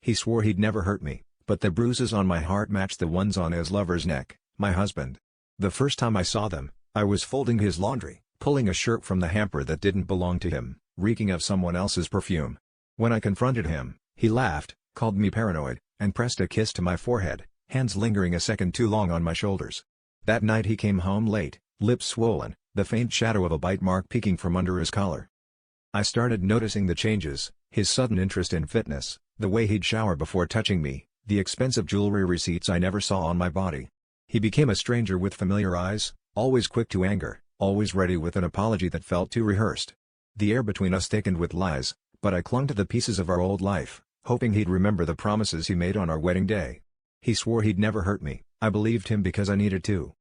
He swore he'd never hurt me, but the bruises on my heart matched the ones on his lover's neck, my husband. The first time I saw them, I was folding his laundry, pulling a shirt from the hamper that didn't belong to him, reeking of someone else's perfume. When I confronted him, he laughed, called me paranoid, and pressed a kiss to my forehead, hands lingering a second too long on my shoulders. That night he came home late, lips swollen, the faint shadow of a bite mark peeking from under his collar. I started noticing the changes, his sudden interest in fitness, the way he'd shower before touching me, the expensive jewelry receipts I never saw on my body. He became a stranger with familiar eyes, always quick to anger, always ready with an apology that felt too rehearsed. The air between us thickened with lies, but I clung to the pieces of our old life, hoping he'd remember the promises he made on our wedding day. He swore he'd never hurt me, I believed him because I needed to.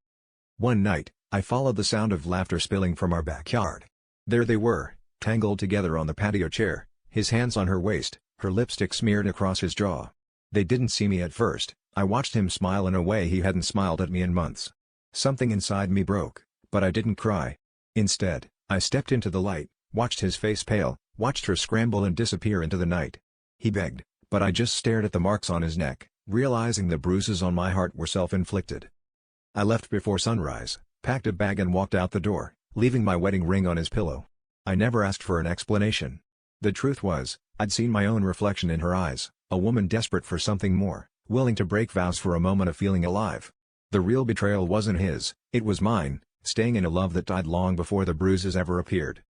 One night, I followed the sound of laughter spilling from our backyard. There they were, tangled together on the patio chair, his hands on her waist, her lipstick smeared across his jaw. They didn't see me at first. I watched him smile in a way he hadn't smiled at me in months. Something inside me broke, but I didn't cry. Instead, I stepped into the light, watched his face pale, watched her scramble and disappear into the night. He begged, but I just stared at the marks on his neck, realizing the bruises on my heart were self-inflicted. I left before sunrise, packed a bag and walked out the door, leaving my wedding ring on his pillow. I never asked for an explanation. The truth was, I'd seen my own reflection in her eyes, a woman desperate for something more, willing to break vows for a moment of feeling alive. The real betrayal wasn't his, it was mine, staying in a love that died long before the bruises ever appeared.